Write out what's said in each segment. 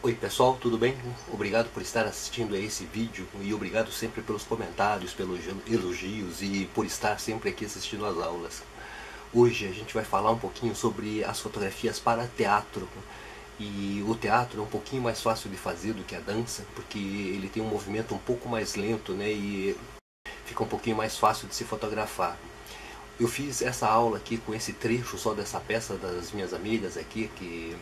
Oi pessoal, tudo bem? Obrigado por estar assistindo a esse vídeo e obrigado sempre pelos comentários, pelos elogios e por estar sempre aqui assistindo às aulas. Hoje a gente vai falar um pouquinho sobre as fotografias para teatro. E o teatro é um pouquinho mais fácil de fazer do que a dança, porque ele tem um movimento um pouco mais lento, né? E fica um pouquinho mais fácil de se fotografar. Eu fiz essa aula aqui com esse trecho só dessa peça das minhas amigas aqui, que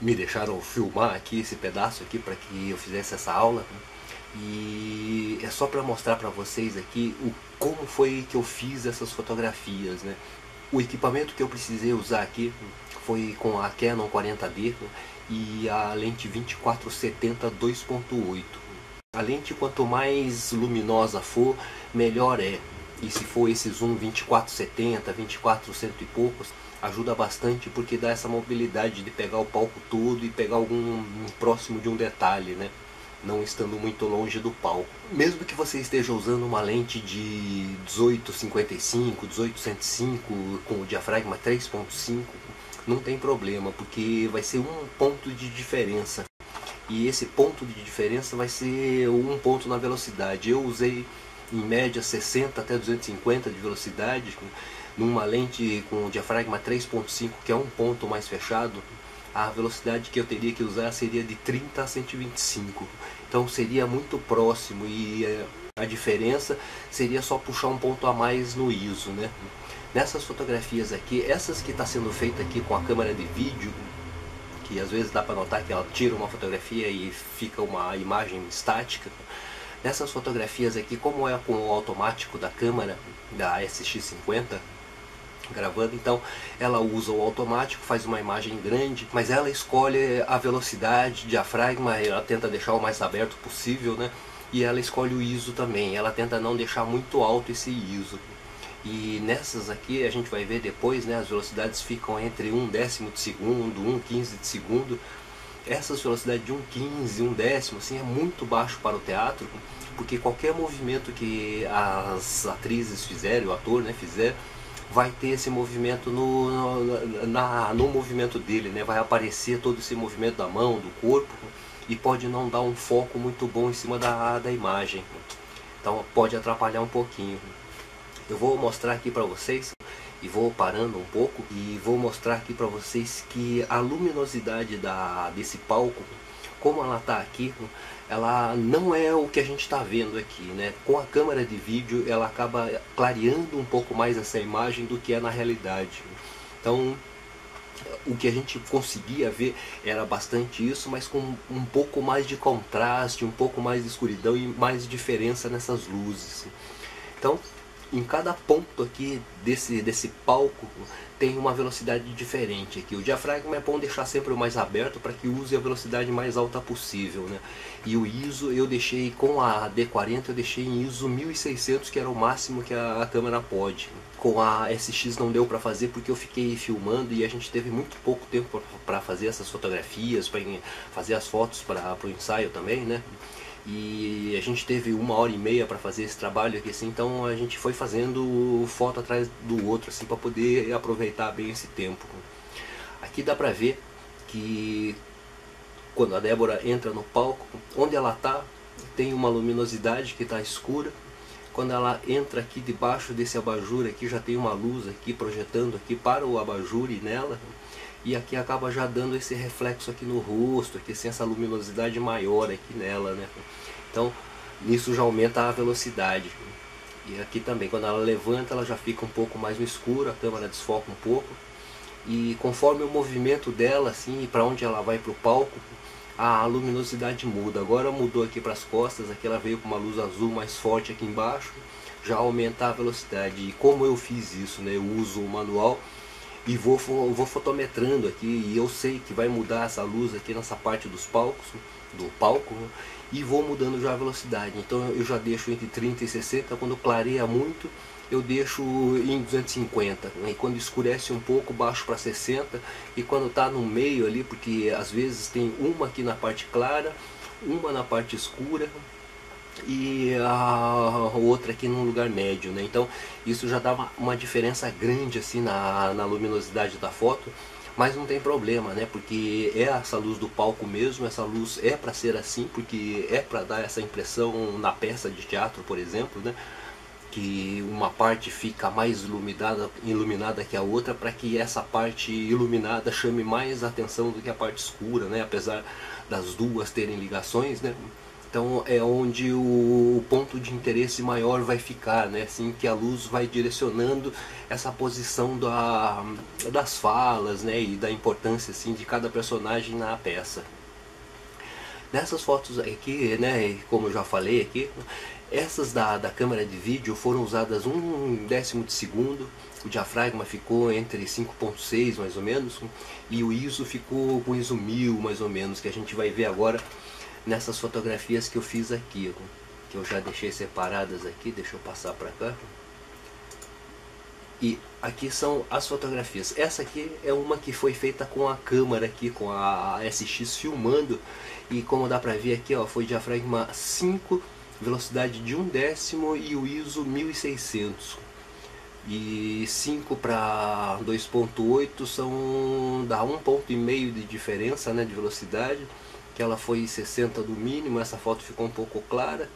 me deixaram filmar aqui esse pedaço aqui para que eu fizesse essa aula. E é só para mostrar para vocês aqui como foi que eu fiz essas fotografias, né? O equipamento que eu precisei usar aqui foi com a Canon 40D e a lente 24-70 2.8. A lente, quanto mais luminosa for, melhor é. E se for esse zoom 24-70, 24 e poucos, ajuda bastante porque dá essa mobilidade de pegar o palco todo e pegar algum próximo de um detalhe, né? Não estando muito longe do palco. Mesmo que você esteja usando uma lente de 18-55, 18-105 com o diafragma 3.5, não tem problema, porque vai ser um ponto de diferença. E esse ponto de diferença vai ser um ponto na velocidade. Eu usei em média 60 até 250 de velocidade, numa lente com diafragma 3.5, que é um ponto mais fechado. A velocidade que eu teria que usar seria de 30 a 125. Então seria muito próximo e a diferença seria só puxar um ponto a mais no ISO, né? Nessas fotografias aqui, essas que está sendo feita aqui com a câmera de vídeo, que às vezes dá para notar que ela tira uma fotografia e fica uma imagem estática. Nessas fotografias aqui, como é com o automático da câmera da SX50 gravando, então ela usa o automático, faz uma imagem grande, mas ela escolhe a velocidade, diafragma, ela tenta deixar o mais aberto possível, né? E ela escolhe o ISO também, ela tenta não deixar muito alto esse ISO. E nessas aqui a gente vai ver depois, né, as velocidades ficam entre 1/10 de segundo, 1/15 de segundo. Essas velocidades de 1/15, 1/10 assim, é muito baixo para o teatro, porque qualquer movimento que as atrizes fizerem, o ator, né, fizer, vai ter esse movimento no movimento dele, né? Vai aparecer todo esse movimento da mão, do corpo, e pode não dar um foco muito bom em cima da imagem. Então pode atrapalhar um pouquinho. Eu vou mostrar aqui para vocês, e vou parando um pouco, e vou mostrar aqui para vocês que a luminosidade desse palco, como ela está aqui, ela não é o que a gente está vendo aqui, né? Com a câmera de vídeo ela acaba clareando um pouco mais essa imagem do que é na realidade. Então o que a gente conseguia ver era bastante isso, mas com um pouco mais de contraste, um pouco mais de escuridão e mais diferença nessas luzes. Então em cada ponto aqui desse palco tem uma velocidade diferente aqui. O diafragma é bom deixar sempre o mais aberto para que use a velocidade mais alta possível, né? E o ISO eu deixei com a D40, eu deixei em ISO 1600, que era o máximo que a câmera pode. Com a SX não deu para fazer porque eu fiquei filmando e a gente teve muito pouco tempo para fazer essas fotografias, para fazer as fotos para o ensaio também, né? E a gente teve 1h30 para fazer esse trabalho aqui, assim, então a gente foi fazendo foto atrás do outro, assim, para poder aproveitar bem esse tempo. Aqui dá para ver que quando a Débora entra no palco, onde ela tá, tem uma luminosidade que está escura. Quando ela entra aqui debaixo desse abajur aqui, já tem uma luz aqui projetando aqui para o abajur e nela. E aqui acaba já dando esse reflexo aqui no rosto, aqui assim, essa luminosidade maior aqui nela, né? Então, nisso já aumenta a velocidade. E aqui também, quando ela levanta, ela já fica um pouco mais no escuro, a câmera desfoca um pouco. E conforme o movimento dela, assim, para onde ela vai para o palco, a luminosidade muda. Agora mudou aqui para as costas, aqui ela veio com uma luz azul mais forte aqui embaixo, já aumenta a velocidade. E como eu fiz isso, né? Eu uso o manual e vou fotometrando aqui, e eu sei que vai mudar essa luz aqui nessa parte do palco, né? E vou mudando já a velocidade. Então eu já deixo entre 30 e 60, quando clareia muito eu deixo em 250, né? E quando escurece um pouco baixo para 60, e quando está no meio ali, porque às vezes tem uma aqui na parte clara, uma na parte escura e a outra aqui num lugar médio, né? Então isso já dá uma diferença grande assim na luminosidade da foto, Mas não tem problema, né? Porque é essa luz do palco mesmo, essa luz é para ser assim, porque é para dar essa impressão na peça de teatro, por exemplo, né? Que uma parte fica mais iluminada que a outra, para que essa parte iluminada chame mais atenção do que a parte escura, né? Apesar das duas terem ligações, né? Então é onde o ponto de interesse maior vai ficar, né? Assim que a luz vai direcionando essa posição das falas, né? E da importância assim de cada personagem na peça. Nessas fotos aqui, né, como eu já falei aqui, essas da câmera de vídeo foram usadas 1/10 de segundo, o diafragma ficou entre 5.6 mais ou menos, e o ISO ficou com ISO 1000 mais ou menos, que a gente vai ver agora nessas fotografias que eu fiz aqui, que eu já deixei separadas aqui, deixa eu passar para cá. E aqui são as fotografias. Essa aqui é uma que foi feita com a câmera aqui, com a SX filmando. E como dá pra ver aqui, ó, foi diafragma 5, velocidade de 1/10 e o ISO 1600. E 5 para 2.8 dá 1,5 de diferença, né, de velocidade. Que ela foi 60 do mínimo, essa foto ficou um pouco clara.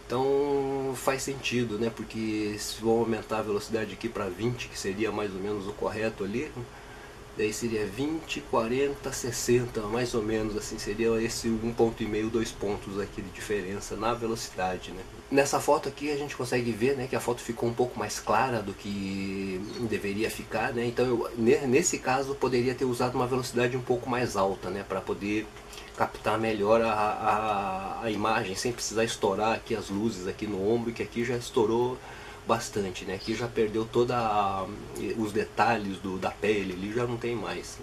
Então faz sentido, né? Porque se vou aumentar a velocidade aqui para 20, que seria mais ou menos o correto ali, daí seria 20, 40, 60, mais ou menos assim, seria esse 1,5, 2 pontos aqui de diferença na velocidade, né? Nessa foto aqui a gente consegue ver, né, que a foto ficou um pouco mais clara do que deveria ficar, né? Então nesse caso poderia ter usado uma velocidade um pouco mais alta, né, para poder captar melhor a imagem, sem precisar estourar aqui as luzes aqui no ombro, que aqui já estourou bastante, né? Aqui já perdeu os detalhes da pele, ali já não tem mais.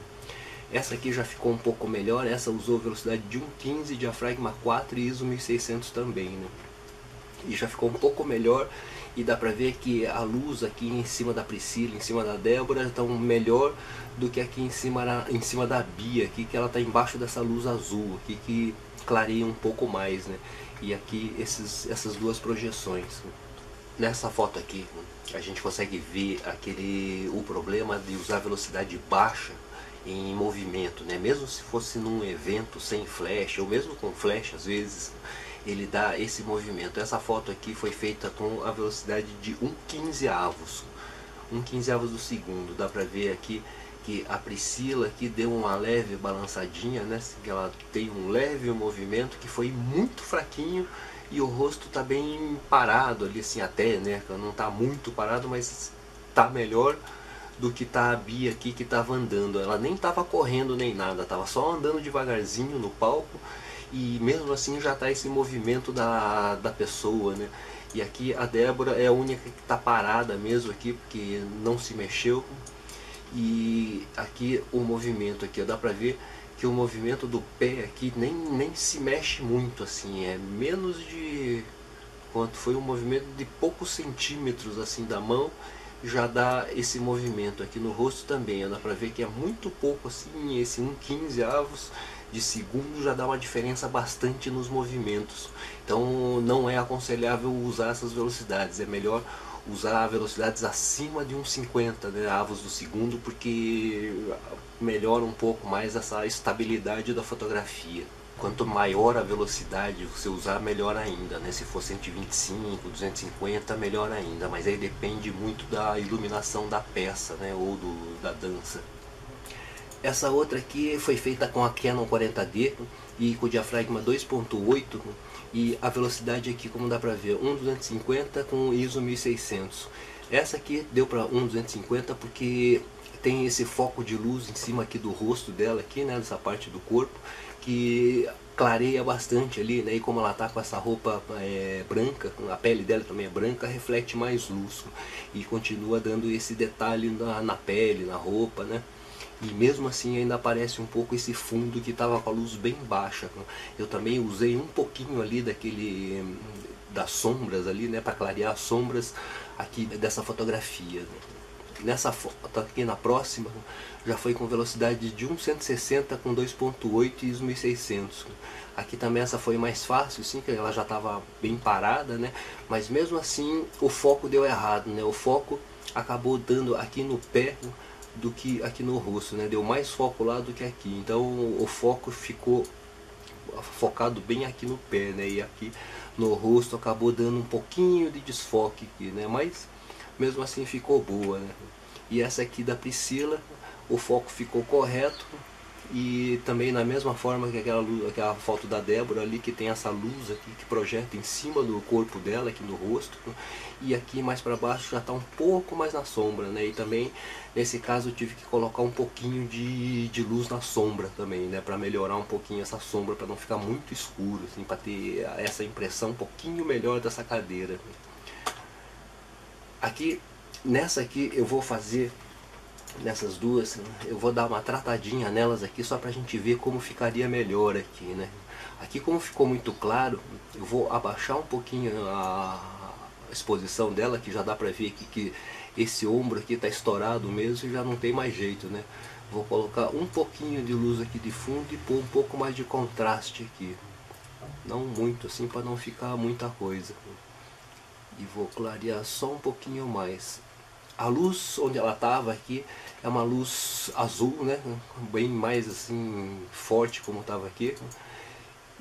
Essa aqui já ficou um pouco melhor, essa usou velocidade de 1,15, diafragma 4 e ISO 1600 também, né? E já ficou um pouco melhor, e dá pra ver que a luz aqui em cima da Priscila, em cima da Débora, estão melhor do que aqui em cima da Bia, aqui, que ela está embaixo dessa luz azul aqui, que clareia um pouco mais, né? E aqui essas duas projeções. Nessa foto aqui a gente consegue ver o problema de usar velocidade baixa em movimento, né? Mesmo se fosse num evento sem flash, ou mesmo com flash às vezes, ele dá esse movimento. Essa foto aqui foi feita com a velocidade de 1/15, 1/15 do segundo. Dá pra ver aqui que a Priscila aqui deu uma leve balançadinha, né? Que ela tem um leve movimento que foi muito fraquinho, e o rosto tá bem parado ali, assim, até, né? Não tá muito parado, mas tá melhor do que tá a Bia aqui, que tava andando. Ela nem tava correndo nem nada, tava só andando devagarzinho no palco, e mesmo assim já tá esse movimento da pessoa, né? E aqui a Débora é a única que tá parada mesmo aqui, porque não se mexeu. E aqui o movimento aqui, ó, dá pra ver que o movimento do pé aqui nem se mexe muito, assim, é menos de quanto foi um movimento de poucos centímetros assim da mão, já dá esse movimento. Aqui no rosto também, ó, dá pra ver que é muito pouco, assim, esse 1/15 de segundo já dá uma diferença bastante nos movimentos. Então não é aconselhável usar essas velocidades, é melhor usar velocidades acima de 1/50, né, avos do segundo, porque melhora um pouco mais essa estabilidade da fotografia. Quanto maior a velocidade você usar, melhor ainda, né? Se for 125, 250, melhor ainda, mas aí depende muito da iluminação da peça, né, ou da dança. Essa outra aqui foi feita com a Canon 40D e com o diafragma 2.8, e a velocidade aqui, como dá pra ver, 1/250 com ISO 1600. Essa aqui deu para 1/250 porque tem esse foco de luz em cima aqui do rosto dela aqui, né, dessa parte do corpo, que clareia bastante ali, né, e como ela tá com essa roupa branca, a pele dela também é branca, reflete mais luz e continua dando esse detalhe na pele, na roupa, né. E mesmo assim ainda aparece um pouco esse fundo que estava com a luz bem baixa. Eu também usei um pouquinho ali das sombras ali, né, para clarear as sombras aqui dessa fotografia. Nessa foto aqui na próxima já foi com velocidade de 1/160 com 2.8 e ISO 1600. Aqui também essa foi mais fácil, sim, que ela já estava bem parada, né? Mas mesmo assim o foco deu errado, né? O foco acabou dando aqui no pé do que aqui no rosto, né? Deu mais foco lá do que aqui, então o foco ficou focado bem aqui no pé, né? E aqui no rosto acabou dando um pouquinho de desfoque aqui, né? Mas mesmo assim ficou boa, né? E essa aqui da Priscila, o foco ficou correto. E também na mesma forma que aquela foto da Débora ali, que tem essa luz aqui que projeta em cima do corpo dela, aqui no rosto, e aqui mais para baixo já está um pouco mais na sombra, né? E também nesse caso eu tive que colocar um pouquinho de luz na sombra também, né? Para melhorar um pouquinho essa sombra, para não ficar muito escuro, assim, para ter essa impressão um pouquinho melhor dessa cadeira. Aqui, nessa aqui eu vou fazer, nessas duas, eu vou dar uma tratadinha nelas aqui só pra gente ver como ficaria melhor aqui, né? Aqui, como ficou muito claro, eu vou abaixar um pouquinho a exposição dela, que já dá pra ver aqui que esse ombro aqui tá estourado mesmo e já não tem mais jeito, né? Vou colocar um pouquinho de luz aqui de fundo e pôr um pouco mais de contraste aqui, não muito assim, para não ficar muita coisa, e vou clarear só um pouquinho mais. A luz onde ela estava aqui é uma luz azul, né? Bem mais assim forte como estava aqui.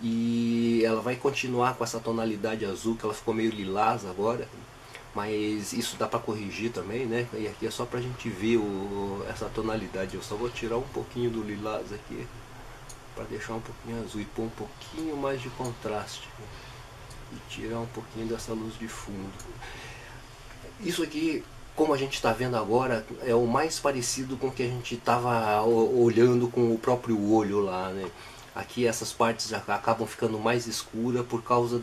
E ela vai continuar com essa tonalidade azul, que ela ficou meio lilás agora. Mas isso dá para corrigir também, né? E aqui é só pra gente ver essa tonalidade. Eu só vou tirar um pouquinho do lilás aqui, para deixar um pouquinho azul e pôr um pouquinho mais de contraste. E tirar um pouquinho dessa luz de fundo. Isso aqui, como a gente está vendo agora, é o mais parecido com o que a gente estava olhando com o próprio olho lá, né? Aqui essas partes já acabam ficando mais escuras por causa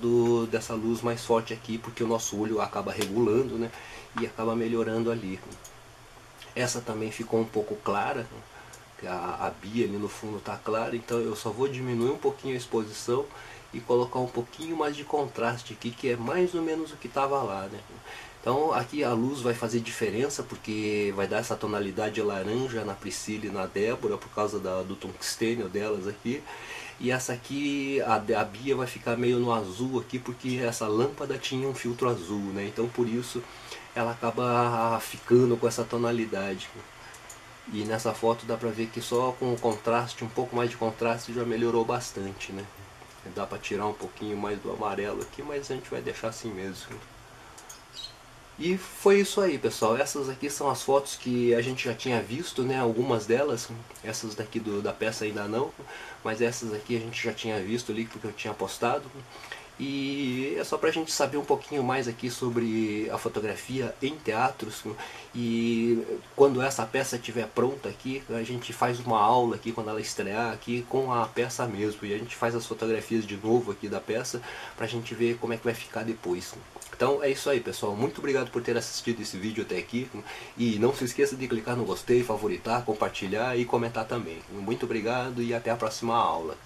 dessa luz mais forte aqui, porque o nosso olho acaba regulando, né? E acaba melhorando ali. Essa também ficou um pouco clara, a Bia ali no fundo está clara, então eu só vou diminuir um pouquinho a exposição e colocar um pouquinho mais de contraste aqui, que é mais ou menos o que estava lá, né? Então aqui a luz vai fazer diferença, porque vai dar essa tonalidade laranja na Priscila e na Débora, por causa do tungstênio delas aqui. E essa aqui, a Bia, vai ficar meio no azul aqui, porque essa lâmpada tinha um filtro azul, né? Então por isso ela acaba ficando com essa tonalidade. E nessa foto dá pra ver que só com o contraste, um pouco mais de contraste, já melhorou bastante, né? Dá pra tirar um pouquinho mais do amarelo aqui, mas a gente vai deixar assim mesmo. E foi isso aí, pessoal. Essas aqui são as fotos que a gente já tinha visto, né? Algumas delas, essas daqui da peça ainda não, mas essas aqui a gente já tinha visto ali, porque eu tinha postado. E é só pra gente saber um pouquinho mais aqui sobre a fotografia em teatros. E quando essa peça estiver pronta aqui, a gente faz uma aula aqui quando ela estrear aqui com a peça mesmo. E a gente faz as fotografias de novo aqui da peça pra gente ver como é que vai ficar depois. Então é isso aí, pessoal. Muito obrigado por ter assistido esse vídeo até aqui. E não se esqueça de clicar no gostei, favoritar, compartilhar e comentar também. Muito obrigado e até a próxima aula.